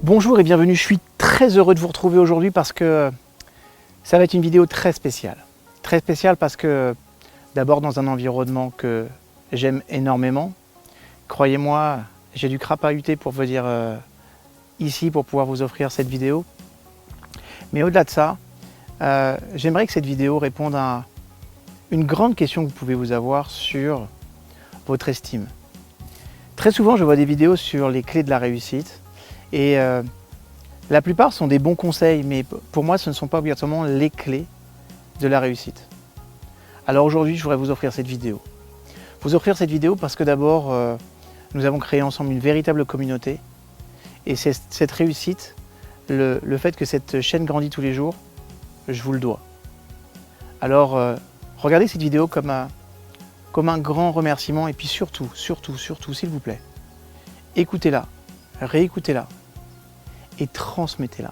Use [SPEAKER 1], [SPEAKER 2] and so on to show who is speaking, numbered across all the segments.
[SPEAKER 1] Bonjour et bienvenue, je suis très heureux de vous retrouver aujourd'hui parce que ça va être une vidéo très spéciale. Très spéciale parce que d'abord dans un environnement que j'aime énormément. Croyez-moi, j'ai du crapahuté pour venir ici pour pouvoir vous offrir cette vidéo. Mais au-delà de ça, j'aimerais que cette vidéo réponde à une grande question que vous pouvez vous avoir sur votre estime. Très souvent, je vois des vidéos sur les clés de la réussite et la plupart sont des bons conseils, mais pour moi, ce ne sont pas obligatoirement les clés de la réussite. Alors aujourd'hui, je voudrais vous offrir cette vidéo. Vous offrir cette vidéo parce que d'abord, nous avons créé ensemble une véritable communauté et cette réussite, le fait que cette chaîne grandit tous les jours, je vous le dois. Alors, regardez cette vidéo comme un grand remerciement et puis surtout, s'il vous plaît, écoutez-la, réécoutez-la et transmettez-la.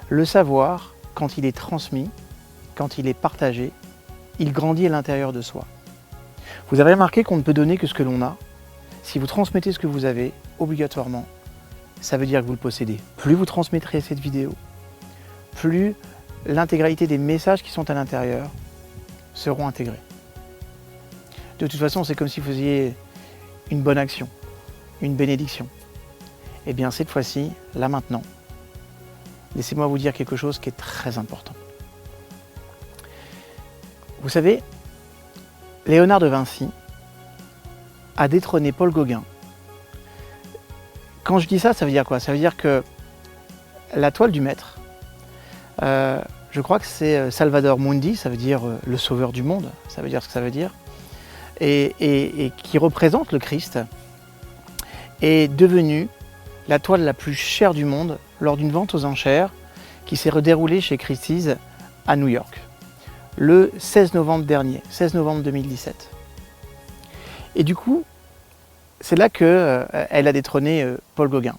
[SPEAKER 1] Le savoir, quand il est transmis, quand il est partagé, il grandit à l'intérieur de soi. Vous avez remarqué qu'on ne peut donner que ce que l'on a. Si vous transmettez ce que vous avez, obligatoirement, ça veut dire que vous le possédez. Plus vous transmettrez cette vidéo, plus l'intégralité des messages qui sont à l'intérieur seront intégrés. De toute façon, c'est comme si vous faisiez une bonne action, une bénédiction. Et bien cette fois-ci, là maintenant, laissez-moi vous dire quelque chose qui est très important. Vous savez, Léonard de Vinci a détrôné Paul Gauguin. Quand je dis ça, ça veut dire quoi? Ça veut dire que la toile du maître, je crois que c'est Salvator Mundi, ça veut dire le sauveur du monde, ça veut dire ce que ça veut dire, et qui représente le Christ, est devenue la toile la plus chère du monde lors d'une vente aux enchères qui s'est déroulée chez Christie's à New York, le 16 novembre dernier, 16 novembre 2017. Et du coup, c'est là qu'elle a détrôné Paul Gauguin.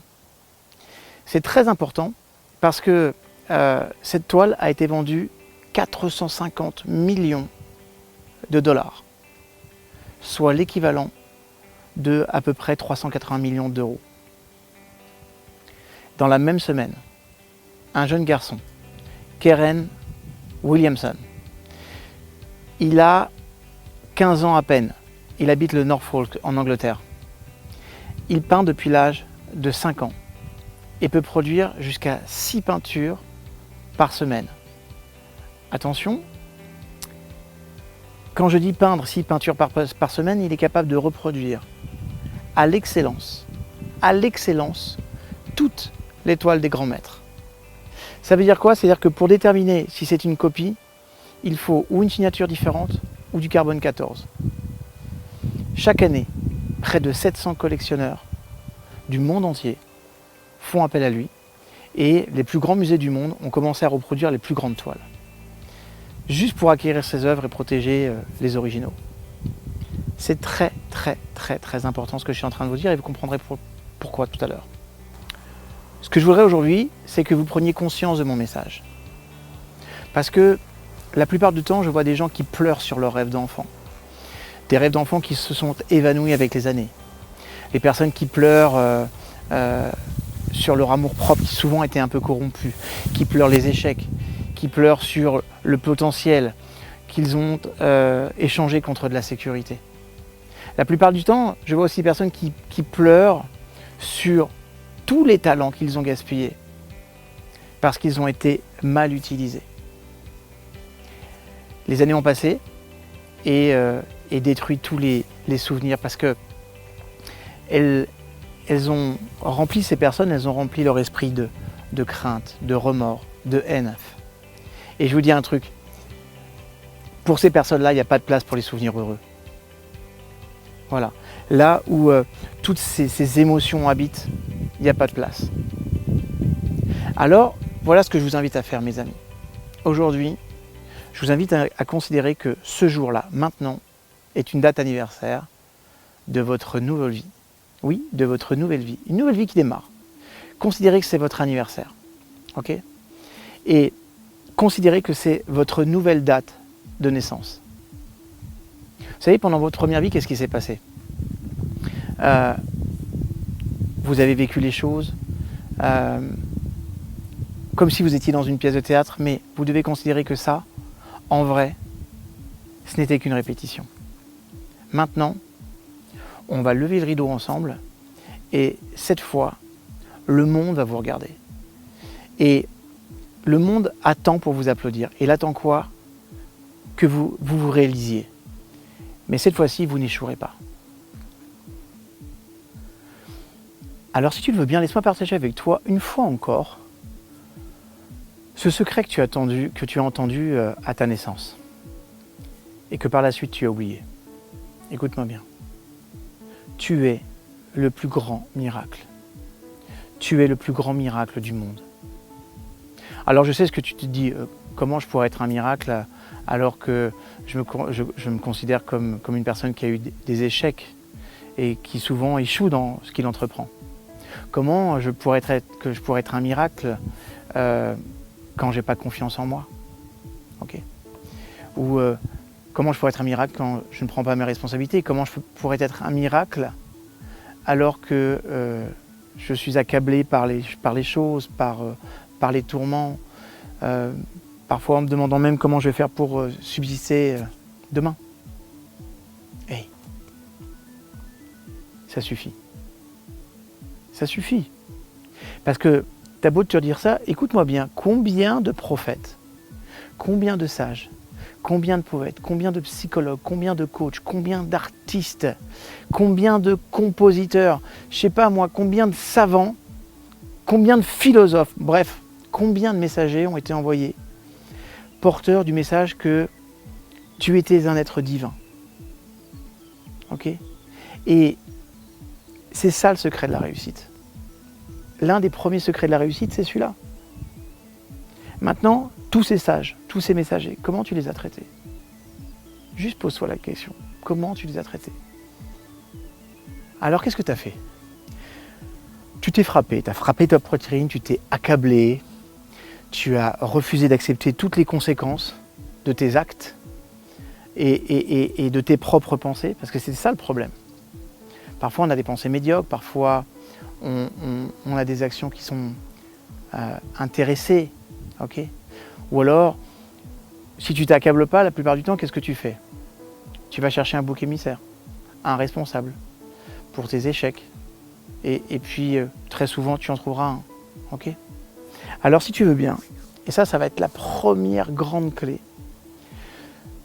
[SPEAKER 1] C'est très important parce que cette toile a été vendue 450 millions de dollars, soit l'équivalent de à peu près 380 millions d'euros. Dans la même semaine, un jeune garçon, Keren Williamson, il a 15 ans à peine, il habite le Norfolk en Angleterre. Il peint depuis l'âge de 5 ans et peut produire jusqu'à 6 peintures par semaine. Attention, quand je dis peindre 6 peintures par semaine, il est capable de reproduire à l'excellence, toutes les toiles des grands maîtres. Ça veut dire quoi? C'est-à-dire que pour déterminer si c'est une copie, il faut ou une signature différente ou du carbone 14. Chaque année, près de 700 collectionneurs du monde entier font appel à lui et les plus grands musées du monde ont commencé à reproduire les plus grandes toiles, juste pour acquérir ses œuvres et protéger les originaux. C'est très important ce que je suis en train de vous dire et vous comprendrez pourquoi tout à l'heure. Ce que je voudrais aujourd'hui, c'est que vous preniez conscience de mon message. Parce que la plupart du temps, je vois des gens qui pleurent sur leurs rêves d'enfant. Des rêves d'enfants qui se sont évanouis avec les années. Les personnes qui pleurent sur leur amour-propre, qui souvent était un peu corrompu, qui pleurent les échecs, qui pleurent sur le potentiel qu'ils ont échangé contre de la sécurité. La plupart du temps, je vois aussi des personnes qui pleurent sur tous les talents qu'ils ont gaspillés parce qu'ils ont été mal utilisés. Les années ont passé et détruit tous les souvenirs parce que elles ont rempli ces personnes, elles ont rempli leur esprit de crainte, de remords, de haine. Et je vous dis un truc, pour ces personnes-là, il n'y a pas de place pour les souvenirs heureux. Voilà, là où toutes ces émotions habitent, il n'y a pas de place. Alors, voilà ce que je vous invite à faire, mes amis. Aujourd'hui, je vous invite à considérer que ce jour-là, maintenant, est une date anniversaire de votre nouvelle vie. Oui, de votre nouvelle vie. Une nouvelle vie qui démarre. Considérez que c'est votre anniversaire. Ok? Et considérez que c'est votre nouvelle date de naissance. Vous savez, pendant votre première vie, qu'est-ce qui s'est passé? Vous avez vécu les choses, comme si vous étiez dans une pièce de théâtre, mais vous devez considérer que ça, en vrai, ce n'était qu'une répétition. Maintenant, on va lever le rideau ensemble et cette fois, le monde va vous regarder. Et le monde attend pour vous applaudir. Et il attend quoi? Que vous réalisiez. Mais cette fois-ci, vous n'échouerez pas. Alors si tu le veux bien, laisse-moi partager avec toi une fois encore ce secret que tu as entendu à ta naissance et que par la suite tu as oublié. Écoute-moi bien. Tu es le plus grand miracle. Tu es le plus grand miracle du monde. Alors je sais ce que tu te dis, comment je pourrais être un miracle alors que je me considère comme une personne qui a eu des échecs et qui souvent échoue dans ce qu'il entreprend. Comment je pourrais être un miracle quand j'ai pas confiance en moi, okay? Ou comment je pourrais être un miracle quand je ne prends pas mes responsabilités? Comment je pourrais être un miracle alors que je suis accablé par les choses, par les tourments, parfois en me demandant même comment je vais faire pour subsister demain. Hey, ça suffit. Ça suffit. Parce que t'as beau te dire ça, écoute-moi bien, combien de prophètes, combien de sages, combien de poètes, combien de psychologues, combien de coachs, combien d'artistes, combien de compositeurs, je sais pas moi, combien de savants, combien de philosophes, bref, combien de messagers ont été envoyés, porteurs du message que tu étais un être divin. Ok? Et c'est ça le secret de la réussite. L'un des premiers secrets de la réussite, c'est celui-là. Maintenant, tous ces sages, tous ces messagers, comment tu les as traités? Juste pose-toi la question. Comment tu les as traités? Alors, qu'est-ce que tu as fait? Tu t'es frappé, tu as frappé ta poitrine, tu t'es accablé, tu as refusé d'accepter toutes les conséquences de tes actes et de tes propres pensées, parce que c'est ça le problème. Parfois, on a des pensées médiocres, parfois, on a des actions qui sont intéressées, ok? Ou alors, si tu t'accables pas, la plupart du temps, qu'est-ce que tu fais? Tu vas chercher un bouc émissaire, un responsable pour tes échecs. Et puis, très souvent, tu en trouveras un, ok? Alors, si tu veux bien, et ça va être la première grande clé,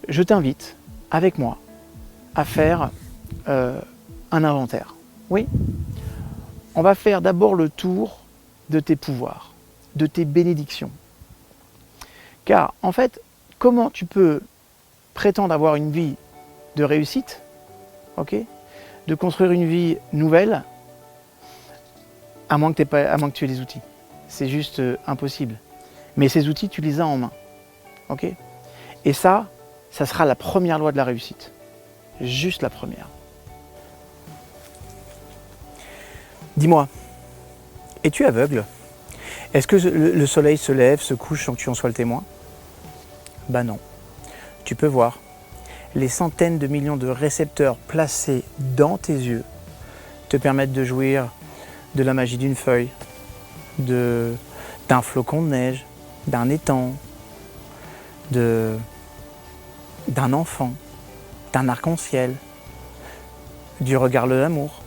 [SPEAKER 1] je t'invite, avec moi, à faire un inventaire. Oui, on va faire d'abord le tour de tes pouvoirs, de tes bénédictions. Car en fait, comment tu peux prétendre avoir une vie de réussite, ok, de construire une vie nouvelle, à moins que tu aies les outils. C'est juste impossible. Mais ces outils, tu les as en main. Ok? Et ça sera la première loi de la réussite. Juste la première. Dis-moi, es-tu aveugle? Est-ce que le soleil se lève, se couche sans que tu en sois le témoin? Ben non. Tu peux voir. Les centaines de millions de récepteurs placés dans tes yeux te permettent de jouir de la magie d'une feuille, d'un flocon de neige, d'un étang, d'un enfant, d'un arc-en-ciel, du regard de l'amour.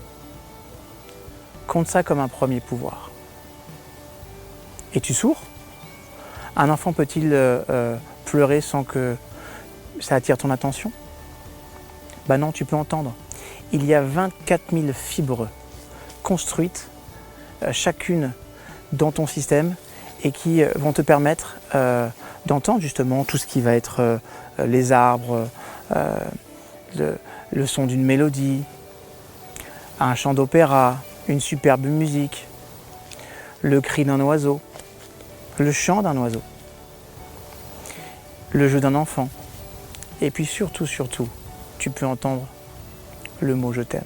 [SPEAKER 1] Compte ça comme un premier pouvoir. Es-tu sourd? Un enfant peut-il pleurer sans que ça attire ton attention? Ben non, tu peux entendre. Il y a 24 000 fibres construites, chacune dans ton système, et qui vont te permettre d'entendre justement tout ce qui va être les arbres, le son d'une mélodie, un chant d'opéra, une superbe musique, le cri d'un oiseau, le chant d'un oiseau, le jeu d'un enfant, et puis surtout, tu peux entendre le mot « je t'aime ».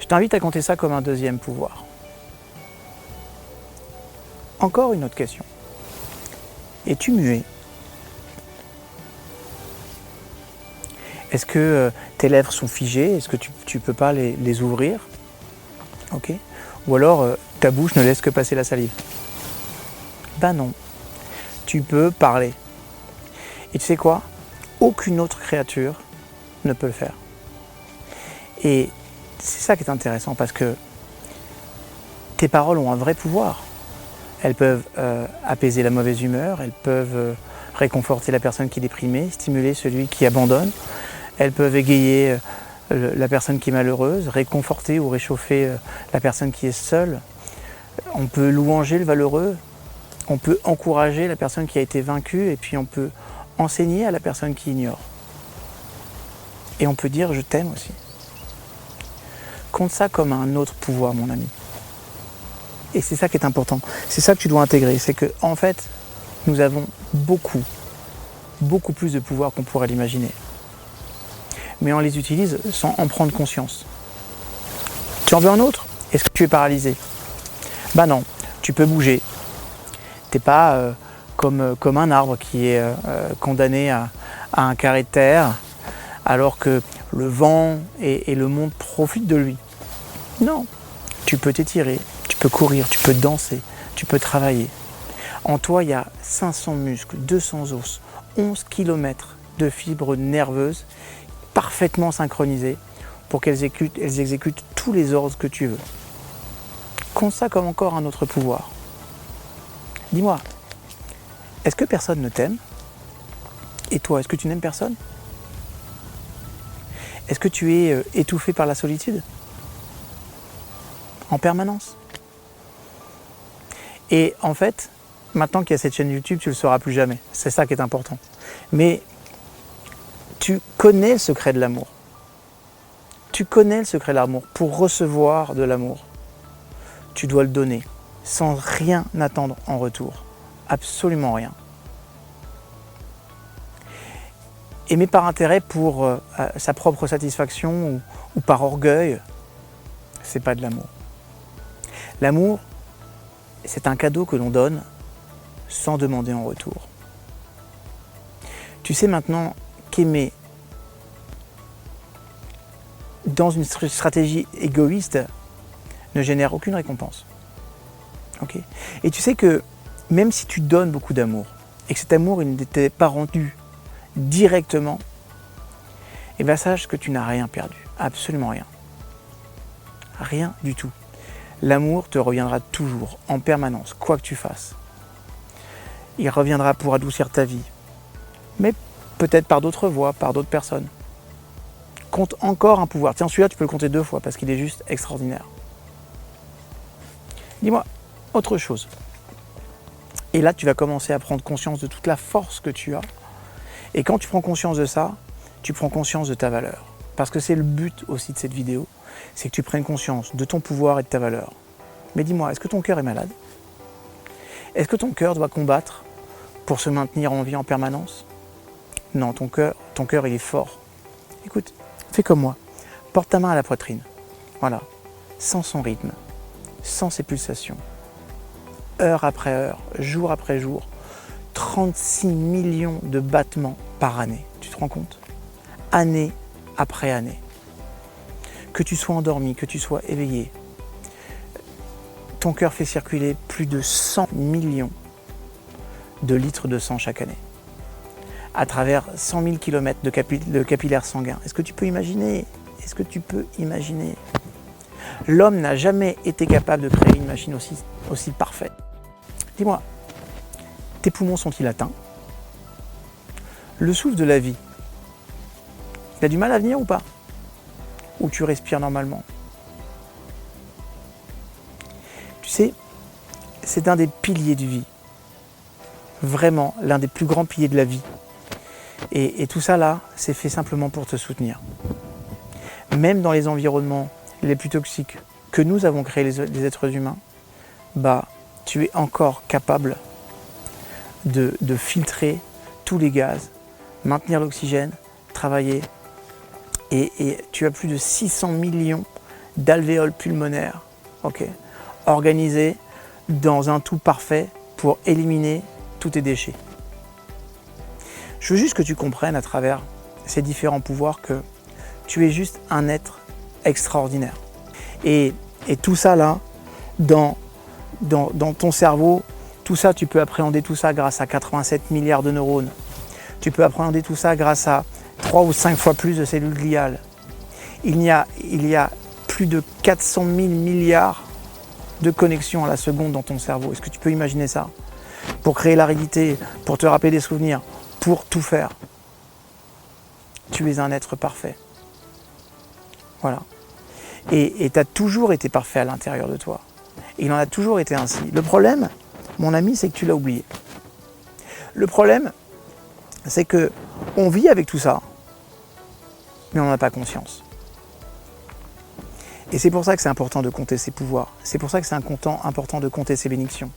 [SPEAKER 1] Je t'invite à compter ça comme un deuxième pouvoir. Encore une autre question. Es-tu muet? Est-ce que tes lèvres sont figées? Est-ce que tu ne peux pas les ouvrir? Ok. Ou alors, ta bouche ne laisse que passer la salive. Ben non, tu peux parler. Et tu sais quoi? Aucune autre créature ne peut le faire. Et c'est ça qui est intéressant, parce que tes paroles ont un vrai pouvoir. Elles peuvent apaiser la mauvaise humeur, elles peuvent réconforter la personne qui est déprimée, stimuler celui qui abandonne, elles peuvent égayer la personne qui est malheureuse, réconforter ou réchauffer la personne qui est seule. On peut louanger le valeureux, on peut encourager la personne qui a été vaincue, et puis on peut enseigner à la personne qui ignore. Et on peut dire « je t'aime » aussi. Compte ça comme un autre pouvoir, mon ami. Et c'est ça qui est important. C'est ça que tu dois intégrer. C'est que, en fait, nous avons beaucoup plus de pouvoir qu'on pourrait l'imaginer. Mais on les utilise sans en prendre conscience. Tu en veux un autre? Est-ce que tu es paralysé? Ben non, tu peux bouger. Tu n'es pas comme un arbre qui est condamné à un carré de terre, alors que le vent et le monde profitent de lui. Non, tu peux t'étirer, tu peux courir, tu peux danser, tu peux travailler. En toi, il y a 500 muscles, 200 os, 11 km de fibres nerveuses parfaitement synchronisées pour qu'elles exécutent tous les ordres que tu veux. Compte ça comme encore un autre pouvoir. Dis-moi, est-ce que personne ne t'aime? Et toi, est-ce que tu n'aimes personne? Est-ce que tu es étouffé par la solitude? En permanence? Et en fait, maintenant qu'il y a cette chaîne YouTube, tu ne le sauras plus jamais. C'est ça qui est important. Mais tu connais le secret de l'amour. Tu connais le secret de l'amour. Pour recevoir de l'amour, tu dois le donner sans rien attendre en retour. Absolument rien. Aimer par intérêt pour sa propre satisfaction ou par orgueil, c'est pas de l'amour. L'amour, c'est un cadeau que l'on donne sans demander en retour. Tu sais maintenant qu'aimer dans une stratégie égoïste ne génère aucune récompense. Okay? Et tu sais que même si tu donnes beaucoup d'amour et que cet amour il ne t'est pas rendu directement, et bien sache que tu n'as rien perdu, absolument rien. Rien du tout. L'amour te reviendra toujours, en permanence, quoi que tu fasses. Il reviendra pour adoucir ta vie, mais peut-être par d'autres voies, par d'autres personnes. Compte encore un pouvoir. Tiens, celui-là, tu peux le compter 2 fois parce qu'il est juste extraordinaire. Dis-moi autre chose. Et là, tu vas commencer à prendre conscience de toute la force que tu as. Et quand tu prends conscience de ça, tu prends conscience de ta valeur. Parce que c'est le but aussi de cette vidéo, c'est que tu prennes conscience de ton pouvoir et de ta valeur. Mais dis-moi, est-ce que ton cœur est malade? Est-ce que ton cœur doit combattre pour se maintenir en vie en permanence? Non, ton cœur il est fort. Écoute, fais comme moi. Porte ta main à la poitrine. Voilà. Sans son rythme, sans ses pulsations. Heure après heure, jour après jour. 36 millions de battements par année. Tu te rends compte? Année après année. Que tu sois endormi, que tu sois éveillé, ton cœur fait circuler plus de 100 millions de litres de sang chaque année, à travers 100 000 km de capillaires sanguins. Est-ce que tu peux imaginer? Est-ce que tu peux imaginer? L'homme n'a jamais été capable de créer une machine aussi parfaite. Dis-moi, tes poumons sont-ils atteints? Le souffle de la vie, il a du mal à venir ou pas? Ou tu respires normalement? Tu sais, c'est un des piliers de vie. Vraiment, l'un des plus grands piliers de la vie. Et tout ça là, c'est fait simplement pour te soutenir. Même dans les environnements les plus toxiques que nous avons créés les êtres humains, bah, tu es encore capable de filtrer tous les gaz, maintenir l'oxygène, travailler. Et tu as plus de 600 millions d'alvéoles pulmonaires, okay, organisés dans un tout parfait pour éliminer tous tes déchets. Je veux juste que tu comprennes à travers ces différents pouvoirs que tu es juste un être extraordinaire. Et tout ça là, dans dans ton cerveau, tout ça, tu peux appréhender tout ça grâce à 87 milliards de neurones. Tu peux appréhender tout ça grâce à 3 ou 5 fois plus de cellules gliales. Il y a plus de 400 000 milliards de connexions à la seconde dans ton cerveau. Est-ce que tu peux imaginer ça? Pour créer la réalité, pour te rappeler des souvenirs, pour tout faire. Tu es un être parfait. Voilà. Et tu as toujours été parfait à l'intérieur de toi. Et il en a toujours été ainsi. Le problème, mon ami, c'est que tu l'as oublié. Le problème, c'est qu'on vit avec tout ça, mais on n'en a pas conscience. Et c'est pour ça que c'est important de compter ses pouvoirs. C'est pour ça que c'est important de compter ses bénédictions.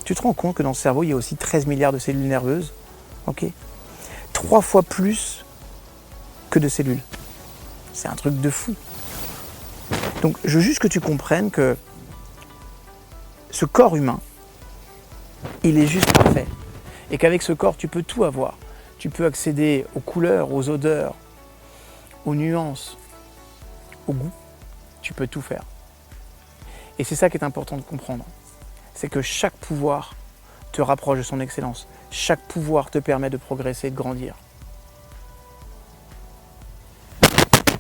[SPEAKER 1] Tu te rends compte que dans le cerveau, il y a aussi 13 milliards de cellules nerveuses, ok, 3 fois plus que de cellules. C'est un truc de fou. Donc, je veux juste que tu comprennes que ce corps humain, il est juste parfait. Et qu'avec ce corps, tu peux tout avoir. Tu peux accéder aux couleurs, aux odeurs, aux nuances, au goût. Tu peux tout faire. Et c'est ça qui est important de comprendre. C'est que chaque pouvoir te rapproche de son excellence. Chaque pouvoir te permet de progresser, de grandir.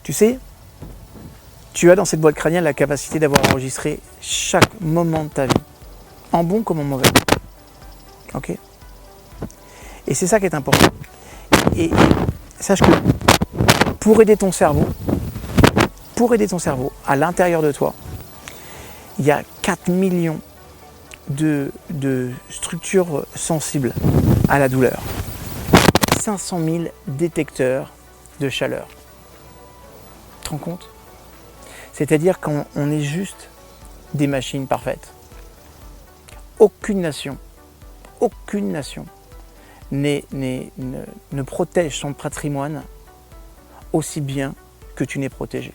[SPEAKER 1] Tu sais, tu as dans cette boîte crânienne la capacité d'avoir enregistré chaque moment de ta vie, en bon comme en mauvais. Ok ? Et c'est ça qui est important. Et sache que pour aider ton cerveau, à l'intérieur de toi, il y a 4 millions de structures sensibles à la douleur. 500 000 détecteurs de chaleur. Tu te rends compte ? C'est-à-dire qu'on est juste des machines parfaites. Aucune nation ne protège son patrimoine aussi bien que tu n'es protégé.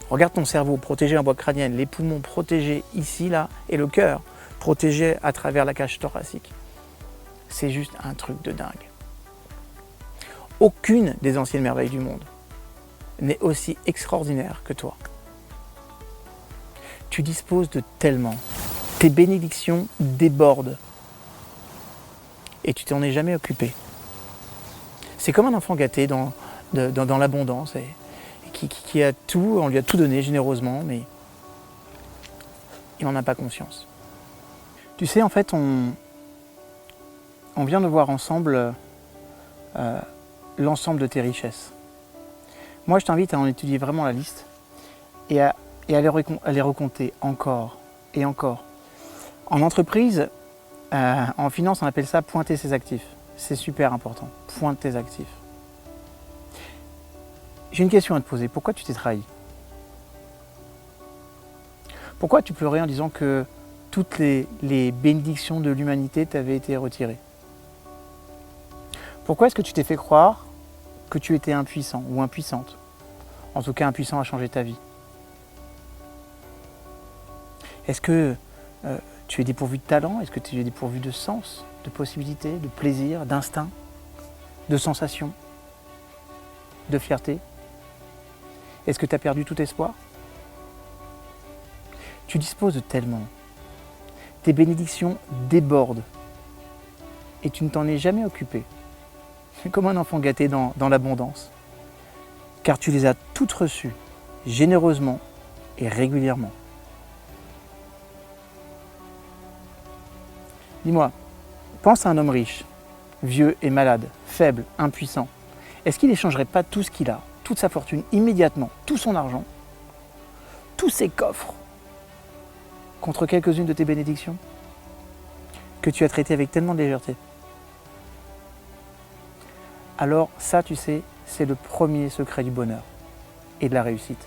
[SPEAKER 1] Regarde ton cerveau protégé en boîte crânienne, les poumons protégés ici, là, et le cœur protégé à travers la cage thoracique. C'est juste un truc de dingue. Aucune des anciennes merveilles du monde n'est aussi extraordinaire que toi. Tu disposes de tellement. Tes bénédictions débordent. Et tu t'en es jamais occupé. C'est comme un enfant gâté dans l'abondance et qui a tout, on lui a tout donné généreusement, mais il n'en a pas conscience. Tu sais, en fait, on vient de voir ensemble l'ensemble de tes richesses. Moi, je t'invite à en étudier vraiment la liste et à les recompter encore et encore. En entreprise, en finance, on appelle ça pointer ses actifs. C'est super important. Pointe tes actifs. J'ai une question à te poser. Pourquoi tu t'es trahi? Pourquoi tu pleurais en disant que toutes les bénédictions de l'humanité t'avaient été retirées? Pourquoi est-ce que tu t'es fait croire que tu étais impuissant ou impuissante? En tout cas, impuissant à changer ta vie. Est-ce que tu es dépourvu de talent? Est-ce que tu es dépourvu de sens, de possibilités, de plaisir, d'instinct, de sensations, de fierté? Est-ce que tu as perdu tout espoir? Tu disposes de tellement. Tes bénédictions débordent et tu ne t'en es jamais occupé. Comme un enfant gâté dans l'abondance. Car tu les as toutes reçues, généreusement et régulièrement. Dis-moi, pense à un homme riche, vieux et malade, faible, impuissant. Est-ce qu'il n'échangerait pas tout ce qu'il a, toute sa fortune, immédiatement, tout son argent, tous ses coffres, contre quelques-unes de tes bénédictions que tu as traitées avec tellement de légèreté? Alors ça, tu sais, c'est le premier secret du bonheur et de la réussite.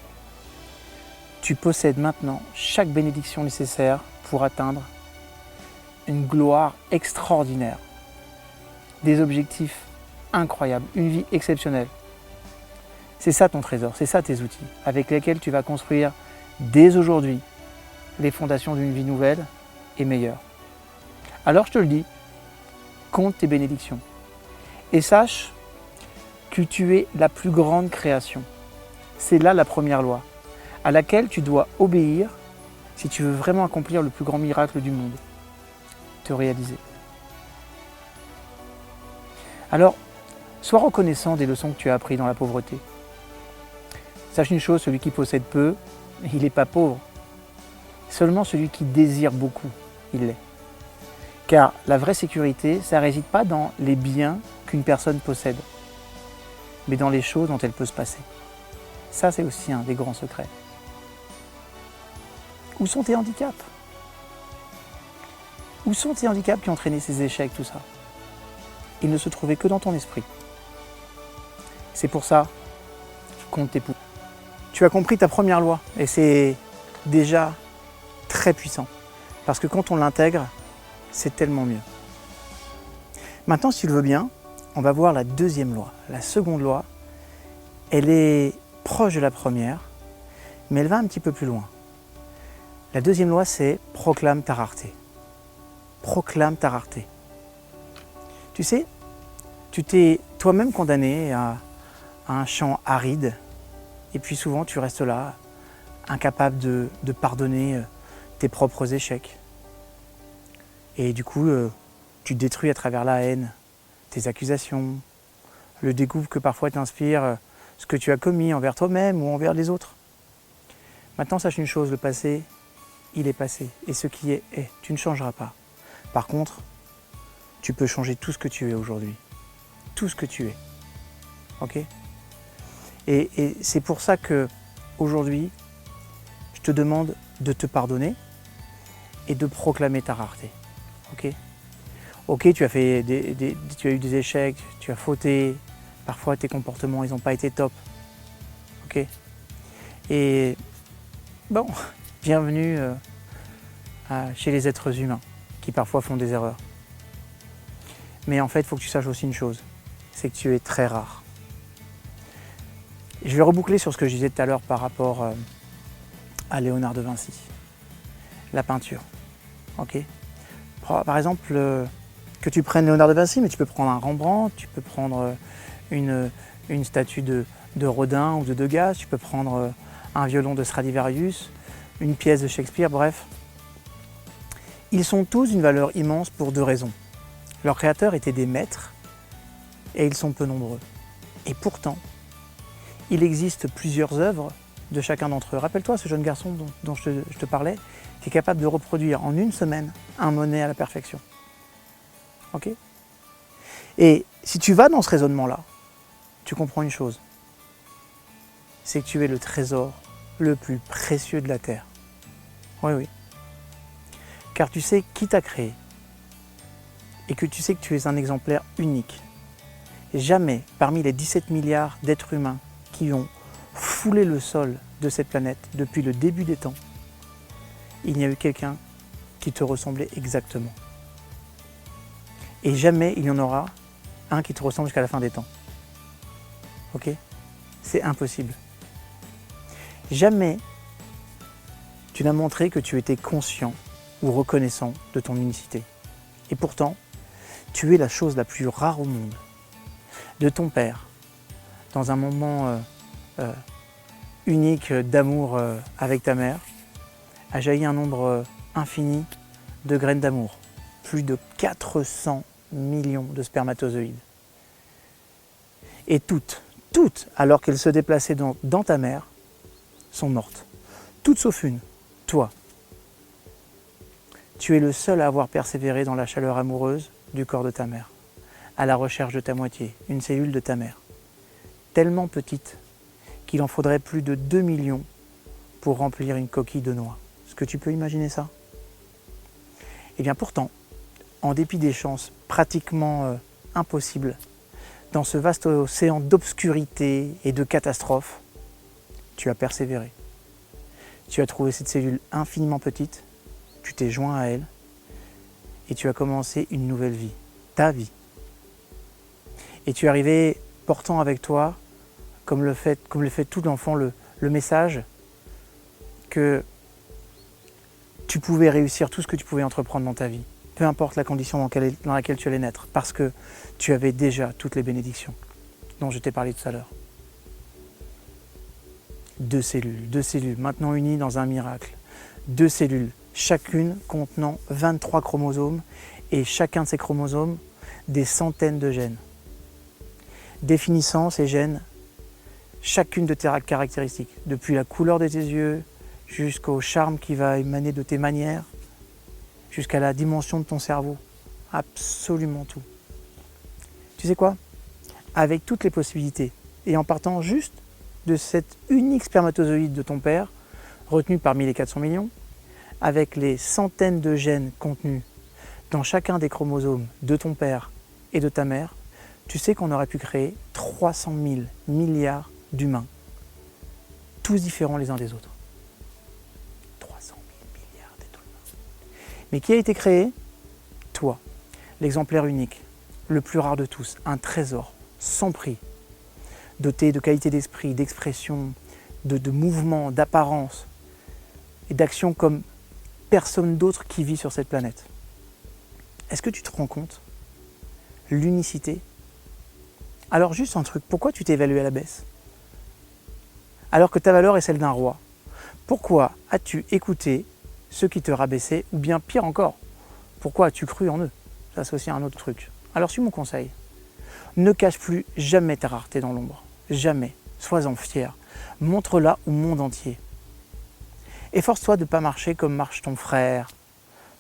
[SPEAKER 1] Tu possèdes maintenant chaque bénédiction nécessaire pour atteindre une gloire extraordinaire, des objectifs incroyables, une vie exceptionnelle. C'est ça ton trésor, c'est ça tes outils avec lesquels tu vas construire dès aujourd'hui les fondations d'une vie nouvelle et meilleure. Alors je te le dis, compte tes bénédictions et sache que tu es la plus grande création. C'est là la première loi à laquelle tu dois obéir si tu veux vraiment accomplir le plus grand miracle du monde, te réaliser. Alors, sois reconnaissant des leçons que tu as apprises dans la pauvreté. Sache une chose, celui qui possède peu, il n'est pas pauvre. Seulement celui qui désire beaucoup, il l'est. Car la vraie sécurité, ça ne réside pas dans les biens qu'une personne possède, mais dans les choses dont elle peut se passer. Ça, c'est aussi un des grands secrets. Où sont tes handicaps? Où sont tes handicaps qui ont entraîné ces échecs, tout ça? Ils ne se trouvaient que dans ton esprit. C'est pour ça qu'on t'épouse. Tu as compris ta première loi et c'est déjà très puissant. Parce que quand on l'intègre, c'est tellement mieux. Maintenant, si tu le veux bien, on va voir la deuxième loi. La seconde loi, elle est proche de la première, mais elle va un petit peu plus loin. La deuxième loi, c'est proclame ta rareté. Proclame ta rareté. Tu sais, tu t'es toi-même condamné à un champ aride, et puis souvent tu restes là, incapable de pardonner tes propres échecs. Et du coup, tu détruis à travers la haine, tes accusations, le dégoût que parfois t'inspire ce que tu as commis envers toi-même ou envers les autres. Maintenant, sache une chose, le passé, il est passé. Et ce qui est, est. Tu ne changeras pas. Par contre, tu peux changer tout ce que tu es aujourd'hui. Tout ce que tu es. Ok ? Et c'est pour ça que aujourd'hui, je te demande de te pardonner et de proclamer ta rareté. Ok ? Ok, tu as eu des échecs, tu as fauté, parfois tes comportements ils n'ont pas été top. Ok ? Et bon, bienvenue chez les êtres humains qui parfois font des erreurs. Mais en fait, il faut que tu saches aussi une chose, c'est que tu es très rare. Je vais reboucler sur ce que je disais tout à l'heure par rapport à Léonard de Vinci. La peinture. Ok ? Par exemple, que tu prennes Léonard de Vinci, mais tu peux prendre un Rembrandt, tu peux prendre une statue de Rodin ou de Degas, tu peux prendre un violon de Stradivarius, une pièce de Shakespeare, bref. Ils sont tous d'une valeur immense pour deux raisons. Leurs créateurs étaient des maîtres et ils sont peu nombreux. Et pourtant, il existe plusieurs œuvres de chacun d'entre eux. Rappelle-toi ce jeune garçon dont je te parlais, qui est capable de reproduire en une semaine un Monet à la perfection. Ok ? Et si tu vas dans ce raisonnement-là, tu comprends une chose. C'est que tu es le trésor le plus précieux de la Terre. Oui, oui. Car tu sais qui t'a créé et que tu sais que tu es un exemplaire unique. Et jamais, parmi les 17 milliards d'êtres humains qui ont foulé le sol de cette planète depuis le début des temps, il n'y a eu quelqu'un qui te ressemblait exactement. Et jamais il y en aura un qui te ressemble jusqu'à la fin des temps. Ok ? C'est impossible. Jamais tu n'as montré que tu étais conscient ou reconnaissant de ton unicité. Et pourtant, tu es la chose la plus rare au monde. De ton père, dans un moment unique d'amour avec ta mère, a jailli un nombre infini de graines d'amour. Plus de 400 millions de spermatozoïdes. Et toutes, alors qu'elles se déplaçaient dans ta mère, sont mortes. Toutes sauf une, toi. Tu es le seul à avoir persévéré dans la chaleur amoureuse du corps de ta mère, à la recherche de ta moitié, une cellule de ta mère, tellement petite qu'il en faudrait plus de 2 millions pour remplir une coquille de noix. Est-ce que tu peux imaginer ça? Eh bien pourtant, en dépit des chances pratiquement impossibles, dans ce vaste océan d'obscurité et de catastrophes, tu as persévéré. Tu as trouvé cette cellule infiniment petite, tu t'es joint à elle et tu as commencé une nouvelle vie, ta vie. Et tu es arrivé portant avec toi, comme le fait tout enfant, le message que tu pouvais réussir tout ce que tu pouvais entreprendre dans ta vie, peu importe la condition dans laquelle tu allais naître, parce que tu avais déjà toutes les bénédictions dont je t'ai parlé tout à l'heure. Deux cellules, maintenant unies dans un miracle, 2 cellules, chacune contenant 23 chromosomes et chacun de ces chromosomes des centaines de gènes, définissant ces gènes chacune de tes caractéristiques, depuis la couleur de tes yeux, jusqu'au charme qui va émaner de tes manières, jusqu'à la dimension de ton cerveau, absolument tout. Tu sais quoi? Avec toutes les possibilités, et en partant juste de cet unique spermatozoïde de ton père, retenu parmi les 400 millions, avec les centaines de gènes contenus dans chacun des chromosomes de ton père et de ta mère, tu sais qu'on aurait pu créer 300 000 milliards d'humains, tous différents les uns des autres. 300 000 milliards d'êtres humains. Mais qui a été créé? Toi, l'exemplaire unique, le plus rare de tous, un trésor sans prix, doté de qualité d'esprit, d'expression, de mouvement, d'apparence et d'action comme personne d'autre qui vit sur cette planète. Est-ce que tu te rends compte? L'unicité. Alors juste un truc, pourquoi tu t'es évalué à la baisse? Alors que ta valeur est celle d'un roi. Pourquoi as-tu écouté ceux qui te rabaissaient, ou bien pire encore, pourquoi as-tu cru en eux? Ça c'est aussi un autre truc. Alors suis mon conseil, ne cache plus jamais ta rareté dans l'ombre, jamais, sois-en fier, montre-la au monde entier. Efforce-toi de ne pas marcher comme marche ton frère,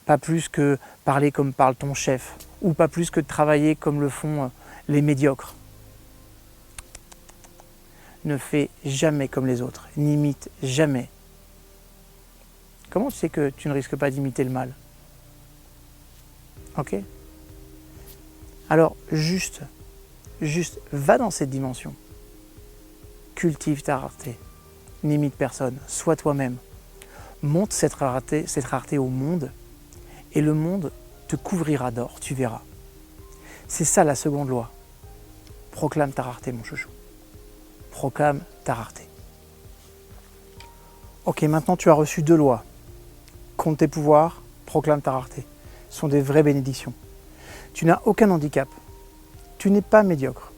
[SPEAKER 1] pas plus que parler comme parle ton chef, ou pas plus que de travailler comme le font les médiocres. Ne fais jamais comme les autres, n'imite jamais. Comment tu sais que tu ne risques pas d'imiter le mal? Ok? Alors juste, va dans cette dimension. Cultive ta rareté, n'imite personne, sois toi-même. Montre cette rareté au monde, et le monde te couvrira d'or, tu verras. C'est ça la seconde loi. Proclame ta rareté, mon chouchou. Proclame ta rareté. Ok, maintenant tu as reçu 2 lois. Compte tes pouvoirs, proclame ta rareté. Ce sont des vraies bénédictions. Tu n'as aucun handicap. Tu n'es pas médiocre.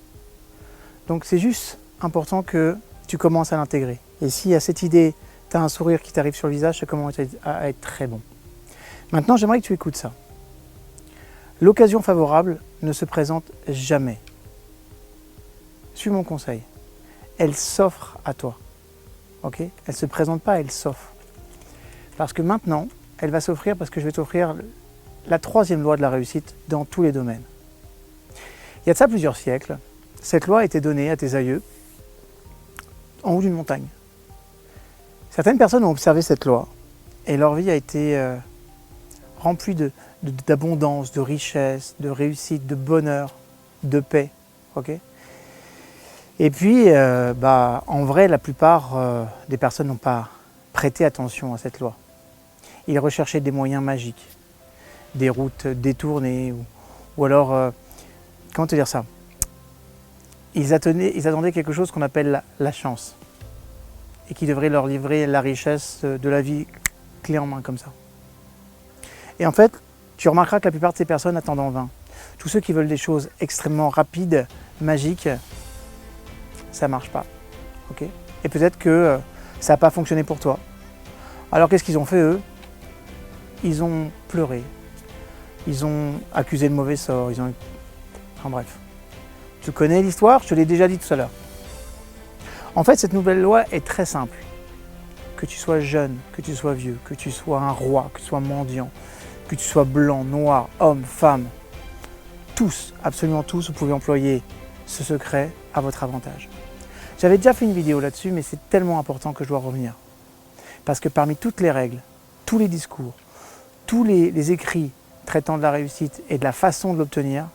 [SPEAKER 1] Donc c'est juste important que tu commences à l'intégrer. Et si à cette idée, tu as un sourire qui t'arrive sur le visage, ça commence à être très bon. Maintenant, j'aimerais que tu écoutes ça. L'occasion favorable ne se présente jamais. Suis mon conseil. Elle s'offre à toi. Ok? Elle ne se présente pas, elle s'offre. Parce que maintenant, elle va s'offrir parce que je vais t'offrir la 3e loi de la réussite dans tous les domaines. Il y a de ça plusieurs siècles, cette loi a été donnée à tes aïeux en haut d'une montagne. Certaines personnes ont observé cette loi et leur vie a été remplie d'abondance, de richesse, de réussite, de bonheur, de paix. Okay? Et puis, en vrai, la plupart des personnes n'ont pas prêté attention à cette loi. Ils recherchaient des moyens magiques, des routes détournées, ou alors, comment te dire ça? Ils attendaient quelque chose qu'on appelle la chance, et qui devrait leur livrer la richesse de la vie clé en main comme ça. Et en fait, tu remarqueras que la plupart de ces personnes attendent en vain. Tous ceux qui veulent des choses extrêmement rapides, magiques, ça ne marche pas. Okay? Et peut-être que ça n'a pas fonctionné pour toi. Alors qu'est-ce qu'ils ont fait eux? Ils ont pleuré. Ils ont accusé le mauvais sort. Enfin bref. Tu connais l'histoire, je te l'ai déjà dit tout à l'heure. En fait, cette nouvelle loi est très simple. Que tu sois jeune, que tu sois vieux, que tu sois un roi, que tu sois mendiant, que tu sois blanc, noir, homme, femme, tous, absolument tous, vous pouvez employer ce secret à votre avantage. J'avais déjà fait une vidéo là-dessus, mais c'est tellement important que je dois revenir. Parce que parmi toutes les règles, tous les discours, tous les écrits traitant de la réussite et de la façon de l'obtenir,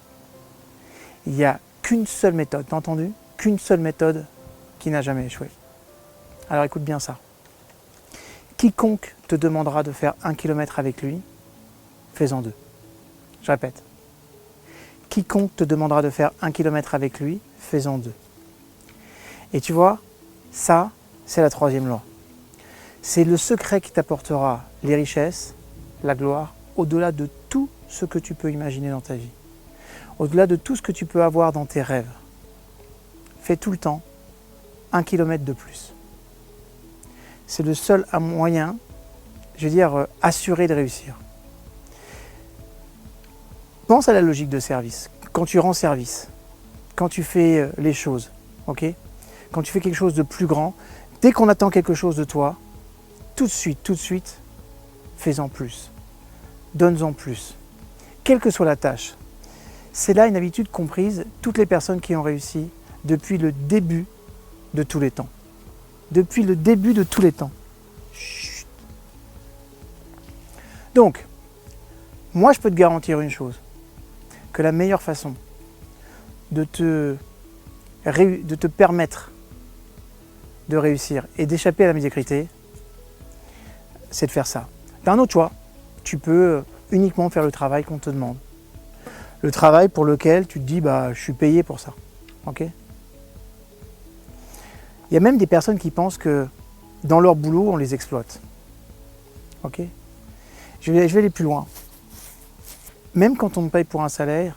[SPEAKER 1] il n'y a qu'une seule méthode, t'as entendu? Qu'une seule méthode qui n'a jamais échoué. Alors écoute bien ça. Quiconque te demandera de faire 1 kilomètre avec lui, fais-en 2. Je répète. Quiconque te demandera de faire 1 kilomètre avec lui, fais-en 2. Et tu vois, ça, c'est la 3e loi. C'est le secret qui t'apportera les richesses, la gloire, au-delà de tout ce que tu peux imaginer dans ta vie. Au-delà de tout ce que tu peux avoir dans tes rêves. Fais tout le temps 1 kilomètre de plus. C'est le seul moyen, assuré de réussir. Pense à la logique de service. Quand tu rends service, quand tu fais les choses, ok? Quand tu fais quelque chose de plus grand, dès qu'on attend quelque chose de toi, tout de suite, fais-en plus. Donne-en plus. Quelle que soit la tâche. C'est là une habitude comprise toutes les personnes qui ont réussi depuis le début de tous les temps. Depuis le début de tous les temps. Chut. Donc, moi je peux te garantir une chose, que la meilleure façon de te permettre de réussir et d'échapper à la médiocrité, c'est de faire ça. D'un autre choix, tu peux uniquement faire le travail qu'on te demande. Le travail pour lequel tu te dis, je suis payé pour ça. Ok ? Il y a même des personnes qui pensent que dans leur boulot, on les exploite. Ok ? Je vais aller plus loin. Même quand on te paye pour un salaire,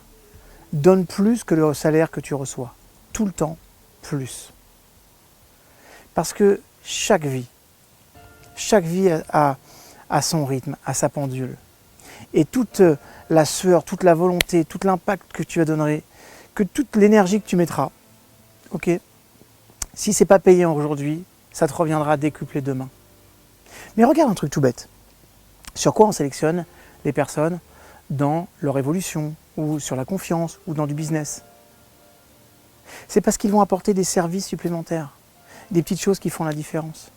[SPEAKER 1] donne plus que le salaire que tu reçois. Tout le temps, plus. Parce que chaque vie a son rythme, a sa pendule. Et toute la sueur, toute la volonté, tout l'impact que tu donnerais, que toute l'énergie que tu mettras, ok, si ce n'est pas payé aujourd'hui, ça te reviendra décuplé demain. Mais regarde un truc tout bête. Sur quoi on sélectionne les personnes dans leur évolution, ou sur la confiance, ou dans du business? C'est parce qu'ils vont apporter des services supplémentaires, des petites choses qui font la différence.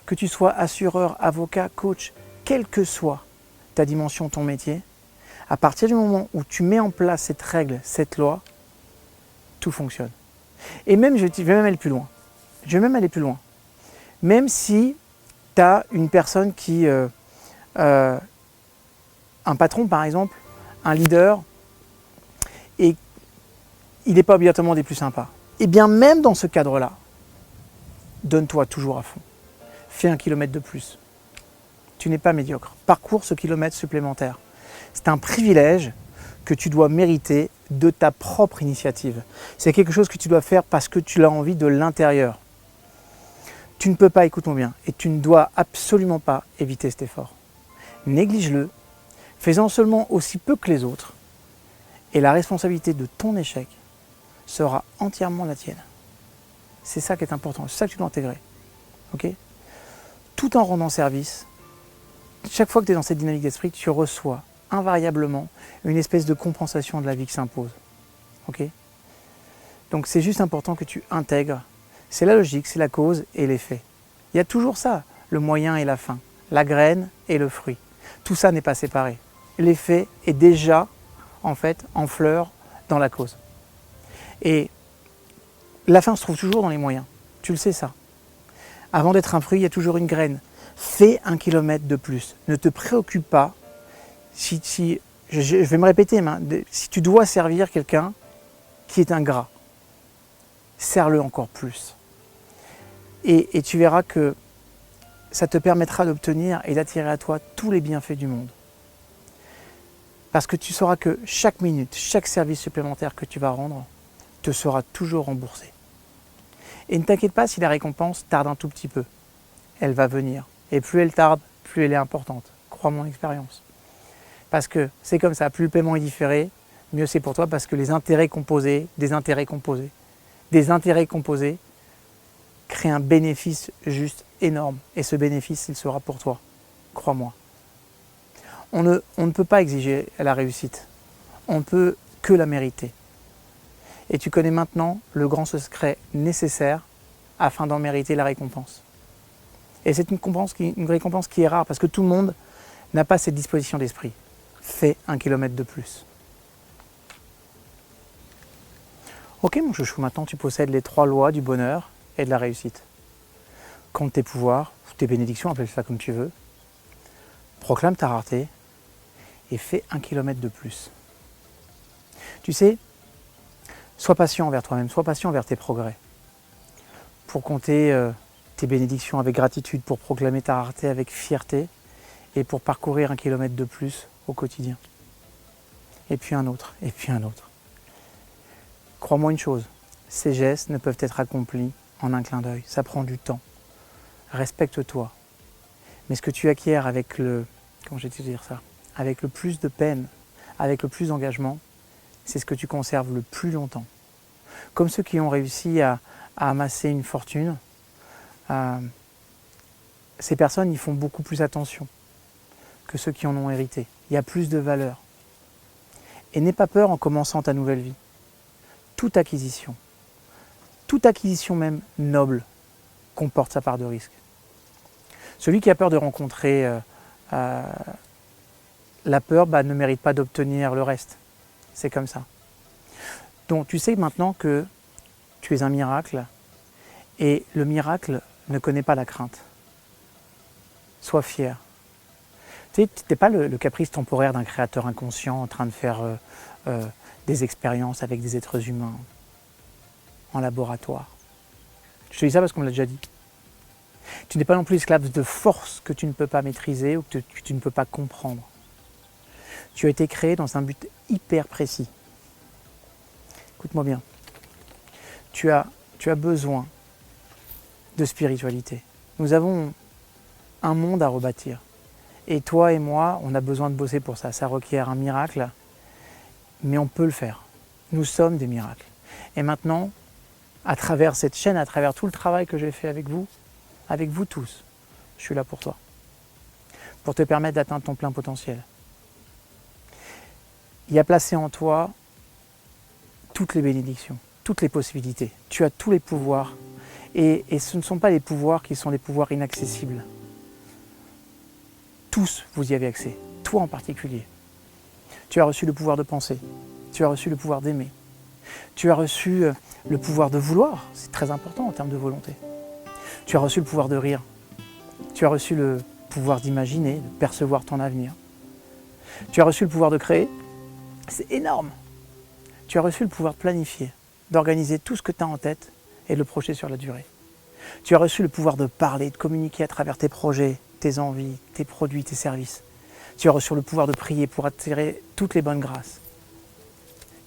[SPEAKER 1] Que tu sois assureur, avocat, coach, quelle que soit ta dimension, ton métier, à partir du moment où tu mets en place cette règle, cette loi, tout fonctionne. Et même, je vais même aller plus loin. Même si tu as une personne qui, un patron par exemple, un leader, et il n'est pas obligatoirement des plus sympas. Et bien même dans ce cadre-là, donne-toi toujours à fond. Fais 1 kilomètre de plus. Tu n'es pas médiocre. Parcours ce kilomètre supplémentaire. C'est un privilège que tu dois mériter de ta propre initiative. C'est quelque chose que tu dois faire parce que tu l'as envie de l'intérieur. Tu ne peux pas, écoute-moi bien, et tu ne dois absolument pas éviter cet effort. Néglige-le, fais-en seulement aussi peu que les autres, et la responsabilité de ton échec sera entièrement la tienne. C'est ça qui est important, c'est ça que tu dois intégrer. Okay ? Tout en rendant service, chaque fois que tu es dans cette dynamique d'esprit, tu reçois invariablement une espèce de compensation de la vie qui s'impose. Okay ? Donc c'est juste important que tu intègres. C'est la logique, c'est la cause et l'effet. Il y a toujours ça, le moyen et la fin, la graine et le fruit. Tout ça n'est pas séparé. L'effet est déjà, en fait, en fleur dans la cause. Et la fin se trouve toujours dans les moyens. Tu le sais ça. Avant d'être un fruit, il y a toujours une graine. Fais 1 kilomètre de plus. Ne te préoccupe pas. Je vais me répéter, mais si tu dois servir quelqu'un qui est ingrat, sers-le encore plus. Et tu verras que ça te permettra d'obtenir et d'attirer à toi tous les bienfaits du monde. Parce que tu sauras que chaque minute, chaque service supplémentaire que tu vas rendre te sera toujours remboursé. Et ne t'inquiète pas si la récompense tarde un tout petit peu. Elle va venir. Et plus elle tarde, plus elle est importante. Crois mon expérience. Parce que c'est comme ça, plus le paiement est différé, mieux c'est pour toi parce que des intérêts composés créent un bénéfice juste énorme. Et ce bénéfice, il sera pour toi. Crois-moi. On ne peut pas exiger la réussite. On ne peut que la mériter. Et tu connais maintenant le grand secret nécessaire afin d'en mériter la récompense. Et c'est une récompense qui est rare parce que tout le monde n'a pas cette disposition d'esprit. Fais 1 kilomètre de plus. Ok mon chouchou, maintenant tu possèdes les 3 lois du bonheur et de la réussite. Compte tes pouvoirs, tes bénédictions, appelle ça comme tu veux. Proclame ta rareté et fais 1 kilomètre de plus. Tu sais, sois patient envers toi-même, sois patient envers tes progrès. Pour compter tes bénédictions avec gratitude, pour proclamer ta rareté avec fierté et pour parcourir 1 kilomètre de plus au quotidien. Et puis un autre, et puis un autre. Crois-moi une chose, ces gestes ne peuvent être accomplis en un clin d'œil, ça prend du temps. Respecte-toi. Mais ce que tu acquiers avec comment je vais te dire ça, avec le plus de peine, avec le plus d'engagement, c'est ce que tu conserves le plus longtemps. Comme ceux qui ont réussi à amasser une fortune, ces personnes y font beaucoup plus attention que ceux qui en ont hérité. Il y a plus de valeur. Et n'aie pas peur en commençant ta nouvelle vie. Toute acquisition même noble, comporte sa part de risque. Celui qui a peur de rencontrer la peur ne mérite pas d'obtenir le reste. C'est comme ça. Donc tu sais maintenant que tu es un miracle et le miracle ne connaît pas la crainte. Sois fier. Tu n'es pas le caprice temporaire d'un créateur inconscient en train de faire des expériences avec des êtres humains en laboratoire. Je te dis ça parce qu'on me l'a déjà dit. Tu n'es pas non plus esclave de forces que tu ne peux pas maîtriser ou que tu ne peux pas comprendre. Tu as été créé dans un but hyper précis. Écoute-moi bien. Tu as besoin de spiritualité. Nous avons un monde à rebâtir. Et toi et moi, on a besoin de bosser pour ça. Ça requiert un miracle, mais on peut le faire. Nous sommes des miracles. Et maintenant, à travers cette chaîne, à travers tout le travail que j'ai fait avec vous tous, je suis là pour toi. Pour te permettre d'atteindre ton plein potentiel. Il y a placé en toi toutes les bénédictions, toutes les possibilités. Tu as tous les pouvoirs. Et ce ne sont pas les pouvoirs qui sont les pouvoirs inaccessibles. Tous, vous y avez accès. Toi en particulier. Tu as reçu le pouvoir de penser. Tu as reçu le pouvoir d'aimer. Tu as reçu le pouvoir de vouloir. C'est très important en termes de volonté. Tu as reçu le pouvoir de rire. Tu as reçu le pouvoir d'imaginer, de percevoir ton avenir. Tu as reçu le pouvoir de créer. C'est énorme. Tu as reçu le pouvoir de planifier, d'organiser tout ce que tu as en tête et de le projeter sur la durée. Tu as reçu le pouvoir de parler, de communiquer à travers tes projets, tes envies, tes produits, tes services. Tu as reçu le pouvoir de prier pour attirer toutes les bonnes grâces.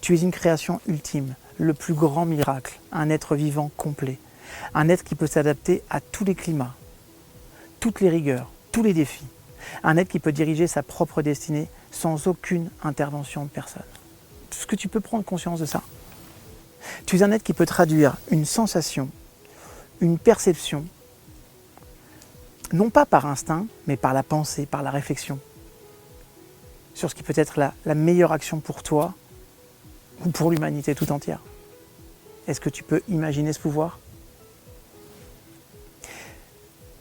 [SPEAKER 1] Tu es une création ultime, le plus grand miracle, un être vivant complet, un être qui peut s'adapter à tous les climats, toutes les rigueurs, tous les défis, un être qui peut diriger sa propre destinée sans aucune intervention de personne. Est-ce que tu peux prendre conscience de ça? Tu es un être qui peut traduire une sensation, une perception, non pas par instinct, mais par la pensée, par la réflexion, sur ce qui peut être la meilleure action pour toi ou pour l'humanité tout entière. Est-ce que tu peux imaginer ce pouvoir?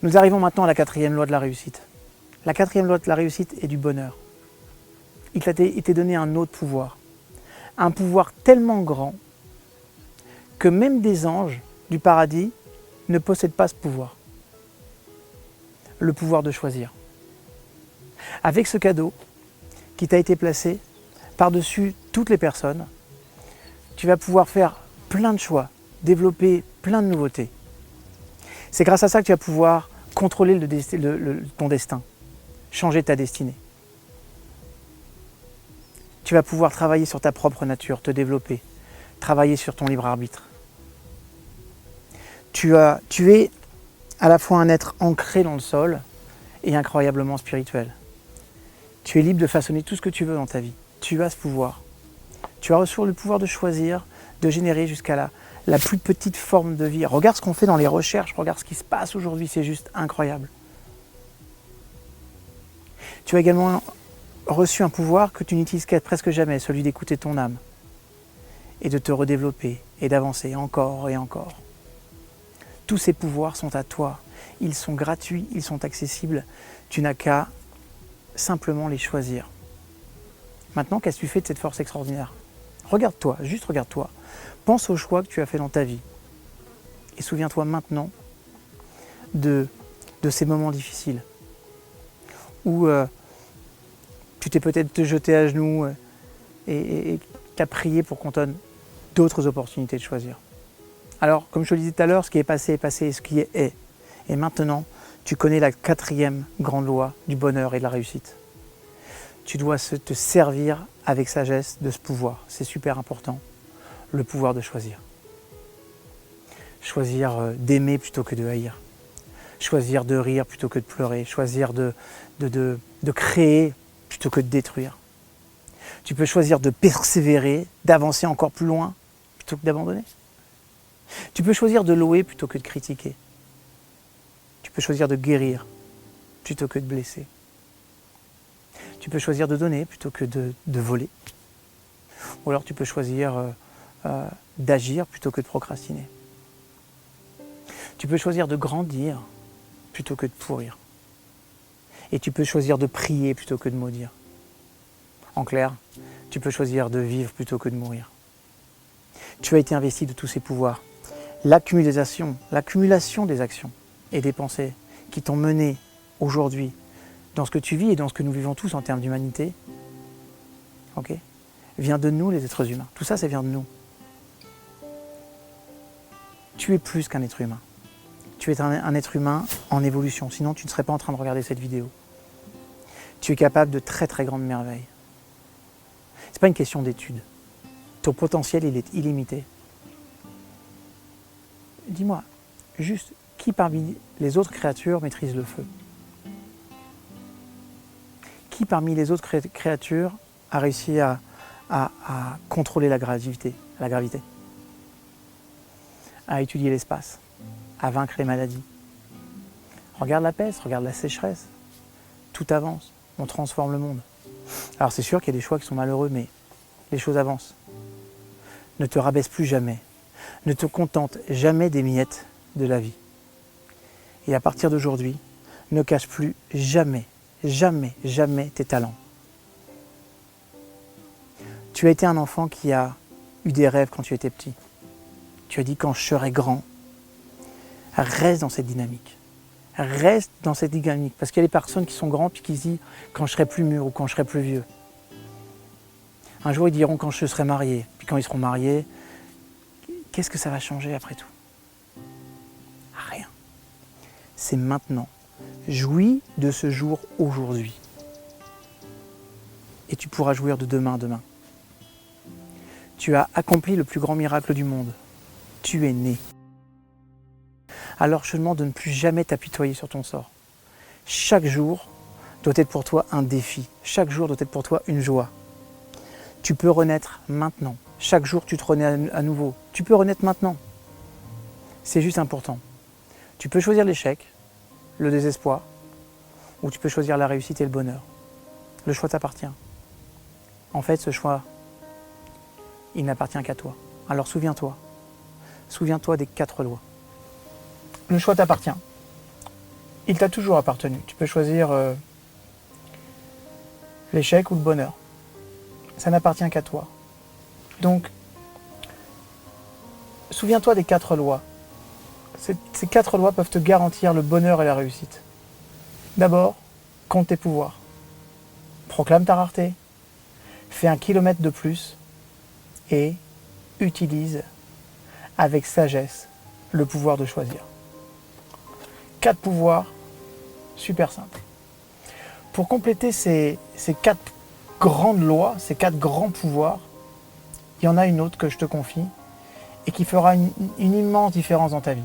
[SPEAKER 1] Nous arrivons maintenant à la 4e loi de la réussite. La 4e loi de la réussite est du bonheur. Il t'a été donné un autre pouvoir. Un pouvoir tellement grand que même des anges du paradis ne possèdent pas ce pouvoir. Le pouvoir de choisir. Avec ce cadeau qui t'a été placé par-dessus toutes les personnes, tu vas pouvoir faire plein de choix, développer plein de nouveautés. C'est grâce à ça que tu vas pouvoir contrôler ton destin, changer ta destinée. Tu vas pouvoir travailler sur ta propre nature, te développer, travailler sur ton libre arbitre. Tu es à la fois un être ancré dans le sol et incroyablement spirituel. Tu es libre de façonner tout ce que tu veux dans ta vie. Tu as ce pouvoir. Tu as reçu le pouvoir de choisir, de générer jusqu'à la plus petite forme de vie. Regarde ce qu'on fait dans les recherches, regarde ce qui se passe aujourd'hui, c'est juste incroyable. Tu as également reçu un pouvoir que tu n'utilises presque jamais, celui d'écouter ton âme et de te redévelopper et d'avancer encore et encore. Tous ces pouvoirs sont à toi. Ils sont gratuits, ils sont accessibles. Tu n'as qu'à simplement les choisir. Maintenant, qu'est-ce que tu fais de cette force extraordinaire? Regarde-toi, juste regarde-toi. Pense aux choix que tu as fait dans ta vie. Et souviens-toi maintenant de ces moments difficiles où tu t'es peut-être jeté à genoux et tu as prié pour qu'on te donne d'autres opportunités de choisir. Alors, comme je te le disais tout à l'heure, ce qui est passé et ce qui est. Et maintenant, tu connais la 4e grande loi du bonheur et de la réussite. Tu dois te servir avec sagesse de ce pouvoir. C'est super important. Le pouvoir de choisir. Choisir d'aimer plutôt que de haïr. choisir de rire plutôt que de pleurer, choisir de créer plutôt que de détruire. Tu peux choisir de persévérer, d'avancer encore plus loin plutôt que d'abandonner. Tu peux choisir de louer plutôt que de critiquer. Tu peux choisir de guérir plutôt que de blesser. Tu peux choisir de donner plutôt que de voler. Ou alors tu peux choisir d'agir plutôt que de procrastiner. Tu peux choisir de grandir plutôt que de pourrir. Et tu peux choisir de prier plutôt que de maudire. En clair, tu peux choisir de vivre plutôt que de mourir. Tu as été investi de tous ces pouvoirs. L'accumulation des actions et des pensées qui t'ont mené aujourd'hui dans ce que tu vis et dans ce que nous vivons tous en termes d'humanité, okay, vient de nous les êtres humains. Tout ça, ça vient de nous. Tu es plus qu'un être humain. Tu es un être humain en évolution, sinon tu ne serais pas en train de regarder cette vidéo. Tu es capable de très très grandes merveilles. Ce n'est pas une question d'étude. Ton potentiel, il est illimité. Dis-moi, juste, qui parmi les autres créatures maîtrise le feu? Qui parmi les autres créatures a réussi à contrôler la gravité, à étudier l'espace, à vaincre les maladies? Regarde la peste, regarde la sécheresse. Tout avance, on transforme le monde. Alors c'est sûr qu'il y a des choix qui sont malheureux, mais les choses avancent. Ne te rabaisse plus jamais. Ne te contente jamais des miettes de la vie. Et à partir d'aujourd'hui, ne cache plus jamais, jamais, jamais tes talents. Tu as été un enfant qui a eu des rêves quand tu étais petit. Tu as dit quand je serai grand. Reste dans cette dynamique. Reste dans cette dynamique. Parce qu'il y a des personnes qui sont grandes et qui se disent quand je serai plus mûr ou quand je serai plus vieux. Un jour ils diront quand je serai marié. Puis quand ils seront mariés, qu'est-ce que ça va changer après tout? Rien. C'est maintenant. Jouis de ce jour aujourd'hui. Et tu pourras jouir de demain. Tu as accompli le plus grand miracle du monde. Tu es né. Alors je te demande de ne plus jamais t'apitoyer sur ton sort. Chaque jour doit être pour toi un défi. Chaque jour doit être pour toi une joie. Tu peux renaître maintenant. Chaque jour, tu te renais à nouveau. Tu peux renaître maintenant. C'est juste important. Tu peux choisir l'échec, le désespoir, ou tu peux choisir la réussite et le bonheur. Le choix t'appartient. En fait, ce choix, il n'appartient qu'à toi. Alors souviens-toi. Souviens-toi des 4 lois. Le choix t'appartient. Il t'a toujours appartenu. Tu peux choisir l'échec ou le bonheur. Ça n'appartient qu'à toi. Donc, souviens-toi des 4 lois. Ces 4 lois peuvent te garantir le bonheur et la réussite. D'abord, compte tes pouvoirs. Proclame ta rareté. Fais 1 kilomètre de plus. Et utilise avec sagesse le pouvoir de choisir. 4 pouvoirs, super simples. Pour compléter ces 4 grandes lois, ces 4 grands pouvoirs, il y en a une autre que je te confie et qui fera une immense différence dans ta vie.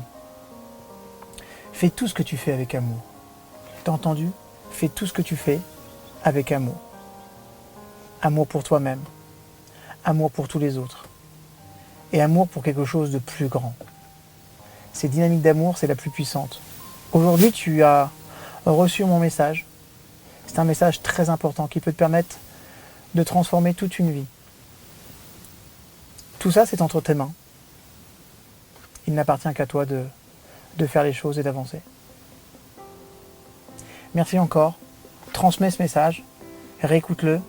[SPEAKER 1] Fais tout ce que tu fais avec amour. T'as entendu? Fais tout ce que tu fais avec amour. Amour pour toi-même, amour pour tous les autres et amour pour quelque chose de plus grand. Cette dynamique d'amour, c'est la plus puissante. Aujourd'hui, tu as reçu mon message. C'est un message très important qui peut te permettre de transformer toute une vie. Tout ça, c'est entre tes mains. Il n'appartient qu'à toi de faire les choses et d'avancer. Merci encore. Transmets ce message, réécoute-le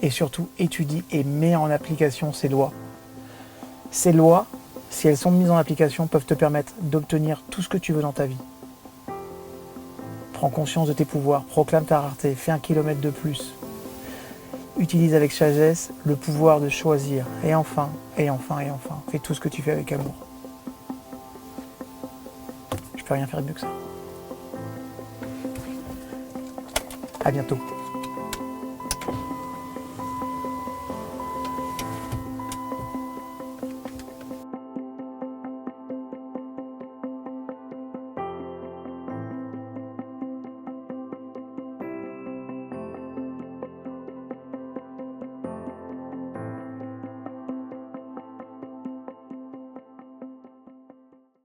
[SPEAKER 1] et surtout étudie et mets en application ces lois. Ces lois, si elles sont mises en application, peuvent te permettre d'obtenir tout ce que tu veux dans ta vie. Prends conscience de tes pouvoirs, proclame ta rareté, fais 1 kilomètre de plus. Utilise avec sagesse le pouvoir de choisir. Et enfin, fais tout ce que tu fais avec amour. Je peux rien faire de mieux que ça. À bientôt.